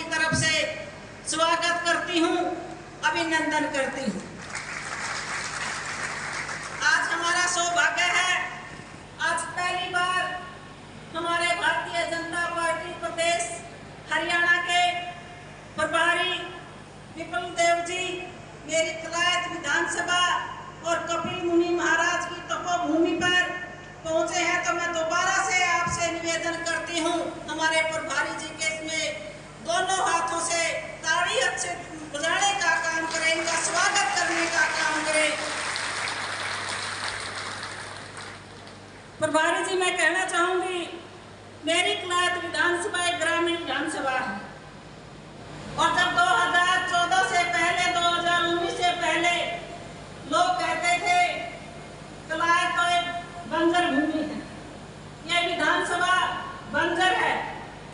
तरफ से स्वागत करती हूँ, अभिनंदन करती हूँ। आज हमारा सौभाग्य है, आज पहली बार हमारे भारतीय जनता पार्टी प्रदेश हरियाणा के प्रभारी विपुल देव जी मेरी कलायत विधानसभा और कपिल मुनि महाराज की तपोभूमि पर पहुंचे हैं, तो मैं दोबारा से आपसे निवेदन करती हूं, हमारे प्रभारी जी के इसमें दोनों हाथों से ताड़ी अच्छे बजाने का काम करें, इनका स्वागत करने का काम करें। प्रभारी जी, मैं कहना चाहूंगी, मेरी कलायत विधानसभा एक ग्रामीण विधानसभा है और जब 2014 से पहले 2019 से पहले लोग कहते थे कलायत तो एक बंजर भूमि है, यह विधानसभा बंजर है,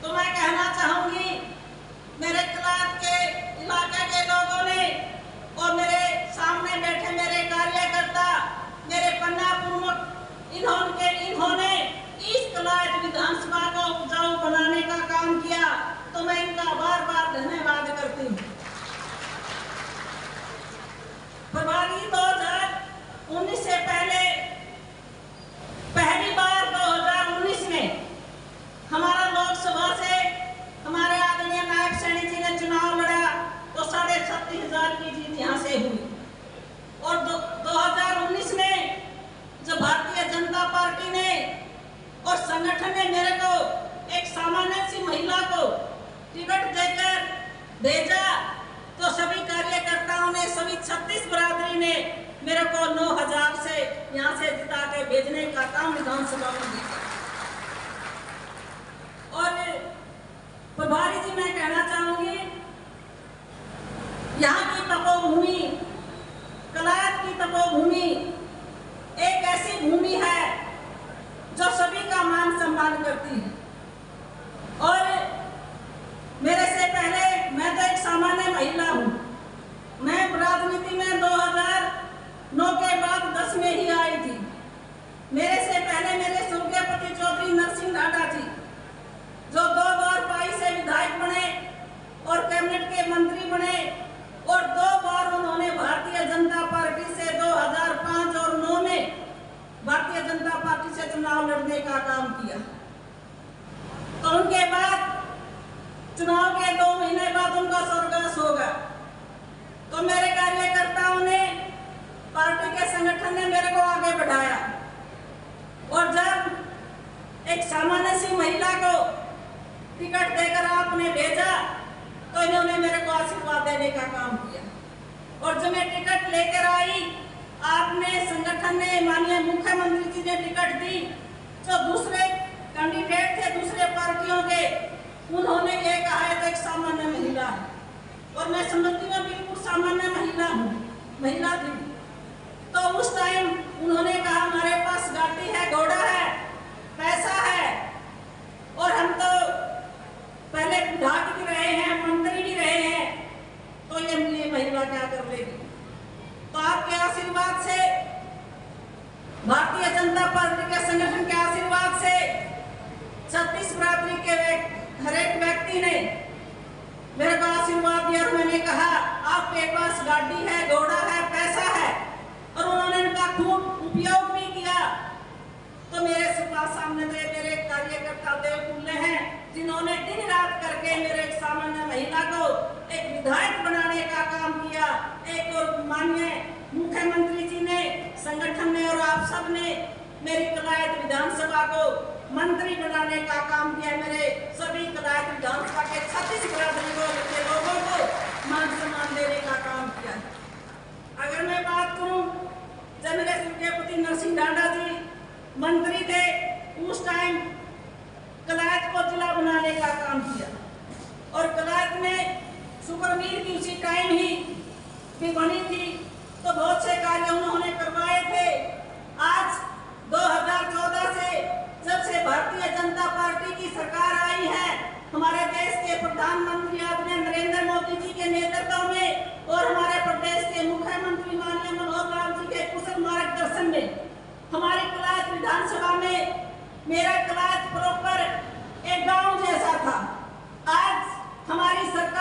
तो मैं कहना चाहूंगी मेरे कलायत के इलाके के लोगों ने और मेरे सामने बैठे मेरे कार्यकर्ता, मेरे पन्ना प्रमुख, इन्होंने इस कलायत विधानसभा को उपजाऊ बनाने का काम किया, तो मैं इनका बार बार धन्यवाद करती हूँ। फरवरी 2019 से पहली बार 2019 में हमारा लोकसभा से हमारे आदरणीय नायब सैनी जी ने चुनाव लड़ा, तो 36,500 की जीत यहाँ से हुई। और 2019 में जब भारतीय जनता पार्टी ने और संगठन ने मेरे को एक सामान्य सी महिला को टिकट देकर भेजा, तो सभी कार्यकर्ताओं ने, सभी 36 बरादरी ने मेरे को 9,000 से यहाँ से जिता के भेजने का काम विधानसभा में किया। और प्रभारी जी, मैं कहना चाहूंगी, यहाँ की तपोभूमि, कलायत की तपोभूमि एक ऐसी भूमि है जो सभी का मान सम्मान करती है। और मेरे से पहले मैं तो एक सामान्य महिला हूँ, मैं राजनीति में 2009 के बाद 10 में ही आई थी। मेरे से पहले मेरे स्वर्गीय पति चौधरी नरसिंह ढांडा जी, जो 2 बार 22 से विधायक बने और कैबिनेट के मंत्री बने, और 2 बार उन्होंने भारतीय जनता पार्टी से 2005 और 2009 में भारतीय जनता पार्टी से चुनाव लड़ने का काम किया। तो उनके बाद चुनाव के 2 महीने बाद उनका स्वर्गवास होगा, तो मेरे कार्यकर्ताओं ने, पार्टी के संगठन ने मेरे को आगे बढ़ाया, और जब एक सामान्य सी महिला को टिकट देकर आपने भेजा, तो इन्होंने मेरे को आशीर्वाद देने का काम किया। और जब मैं टिकट लेकर आई, आपने, संगठन ने, माननीय मुख्यमंत्री जी ने टिकट दी, जो दूसरे कैंडिडेट थे दूसरे पार्टियों के, उन्होंने ये कहा है तो एक सामान्य महिला है, और मैं समझती हूँ बिल्कुल सामान्य महिला थी। तो उस टाइम उन्होंने कहा हमारे पास गाड़ी है, घोड़ा है, पैसा है, और हम तो पहले विधायक भी रहे हैं, मंत्री भी रहे हैं, तो ये महिला क्या कर लेगी। तो आपके आशीर्वाद से, भारतीय जनता पार्टी के संगठन के आशीर्वाद से 36 बरादरी के हर एक व्यक्ति ने मेरे को आशीर्वाद दिया। मैंने कहा आपके पास गाड़ी है, घोड़ा है, पैसा है, और उन्होंने इनका खूब उपयोग भी किया। तो मेरे सामने मेरे कार्यकर्ता देवतुल्य हैं, जिन्होंने दिन रात करके मेरे एक सामान्य महिला को एक विधायक बनाने का काम किया। एक और माननीय मुख्यमंत्री जी ने, संगठन ने और आप सब ने मेरी कलायत विधानसभा को मंत्री बनाने का काम किया। मेरे सभी कलायत विधानसभा के 36 बरादरी के लोगों को मान सम्मान देने का काम किया। अगर मैं बात करूं, जब मेरे स्वर्गीय नरसिंह ढांडा जी मंत्री थे, उस टाइम कलायत को जिला बनाने का काम किया, और कलायत में सुपरवीर की उसी टाइम ही भी बनी थी, तो बहुत से कार्य उन्होंने करवाए थे। आज 2014 से जब से भारतीय जनता पार्टी की सरकार आई है, हमारे देश के प्रधानमंत्री आदरणीय नरेंद्र मोदी जी के नेतृत्व में और हमारे प्रदेश के मुख्यमंत्री माननीय मनोहर लाल जी के कुशल मार्गदर्शन में हमारी कलायत विधानसभा में, मेरा कलायत प्रॉपर एक गांव जैसा था। आज हमारी सरकार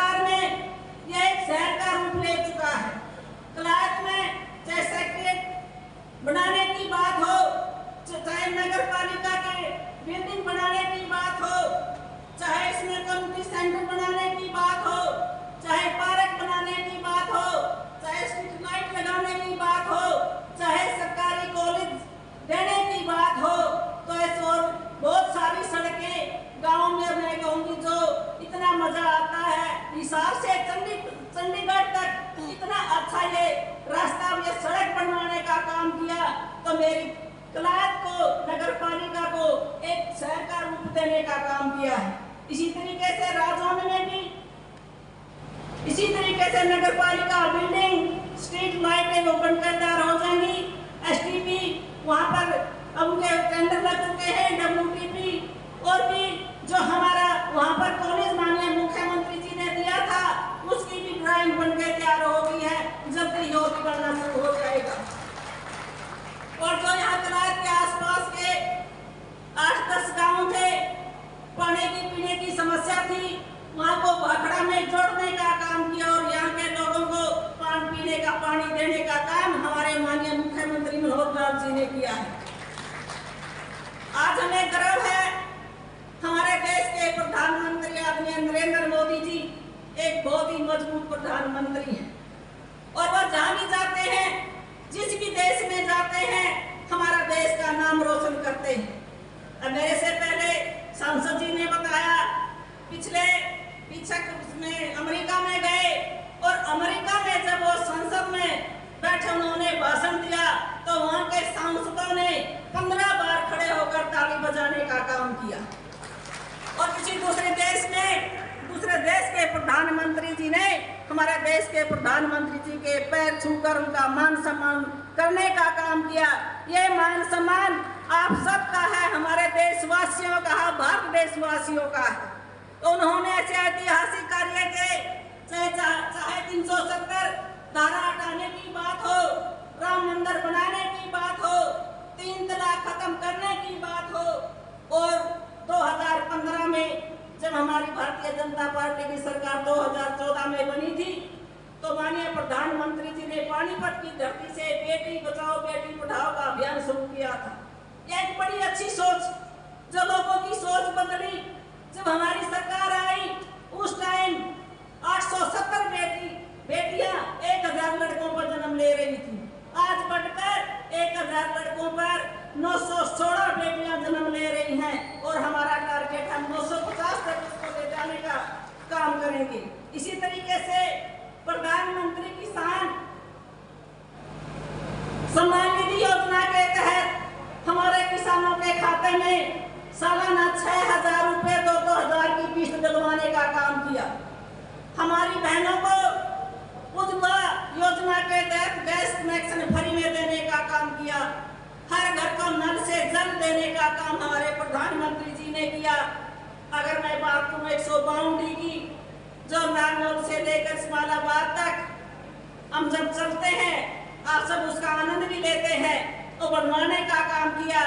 हिसार से चंडीगढ़ तक इतना अच्छा ये रास्ता, ये सड़क बनवाने का काम किया, तो मेरी कलायत को, नगर पालिका को एक शहर का रूप देने का काम किया है। इसी तरीके से राजौंद में भी इसी तरीके से नगर पालिका बिल्डिंग, स्ट्रीट लाइटें वो बनकर तैयार हो जाएंगी। एसटीपी वहाँ पर अब उनके टेंडर लग चुके हैं, WTP और भी जो हमारा वहाँ पर कॉलेज माननीय मुख्यमंत्री जी ने दिया था, उसकी भी ड्राइंग बनकर तैयार हो गई है, जल्दी ही भी बनना शुरू हो जाएगा। और जो यहाँ कलायत के आसपास के 8-10 गाँव थे, पानी की पीने की समस्या थी, वहाँ को भाखड़ा में जोड़ने का काम किया और यहाँ के लोगों को पीने का पानी देने का काम हमारे माननीय मुख्यमंत्री मनोहर लाल जी ने किया है। आज हमें गर्व है, हमारे देश के प्रधानमंत्री आदरणीय नरेंद्र मोदी जी एक बहुत ही मजबूत प्रधानमंत्री हैं और वह जहाँ भी जाते हैं, जिस भी देश में जाते हैं, हमारा देश का नाम रोशन करते हैं। मेरे से पहले सांसद जी ने बताया, पिछले उसमें अमेरिका में गए और अमेरिका में जब वो संसद में बैठे उन्होंने भाषण दिया तो वहाँ के सांसदों ने 15 बार खड़े होकर ताली बजाने का काम किया। और किसी दूसरे देश के प्रधानमंत्री जी ने हमारे देश के प्रधानमंत्री जी के पैर छूकर उनका मान सम्मान करने का काम किया। ये मान सम्मान आप सबका है, हमारे देशवासियों का है, भारत देशवासियों का है। तो उन्होंने ऐसे ऐतिहासिक कार्य के, चाहे 370 धारा हटाने की बात हो, राम मंदिर बनाने की बात हो, 3 तलाक खत्म करने की बात हो, और 2015 में जब हमारी भारतीय जनता पार्टी की सरकार 2014 में बनी थी, तो माननीय प्रधानमंत्री जी ने पानीपत की धरती से बेटी बचाओ बेटी पढ़ाओ का अभियान शुरू किया था। एक बड़ी अच्छी सोच, जो लोगों की सोच बदली। जब हमारी सरकार आई उस टाइम 870 बेटियां 1000 लड़कों पर जन्म ले रही थी। आज बढ़कर 1000 लड़कों पर 916 बेटियां जन्म ले रही हैं और हमारा टारगेट हम 950 तक इसको ले जाने का काम करेंगे। इसी तरीके से प्रधानमंत्री किसान सम्मान निधि योजना के तहत हमारे किसानों के खाते में सालाना 6000 रुपए 2-2000 की किस्त दिलवाने का काम किया। हमारी बहनों को उज्ज्वला योजना के तहत गैस कनेक्शन फ्री में देने का काम किया। हर घर को नल से जल देने का काम हमारे प्रधानमंत्री जी ने किया। अगर मैं बात करूं 152 की, जो नागौर से लेकर इस्माइलाबाद तक हम जब चलते हैं, आप सब उसका आनंद भी लेते हैं, तो बनवाने का काम किया।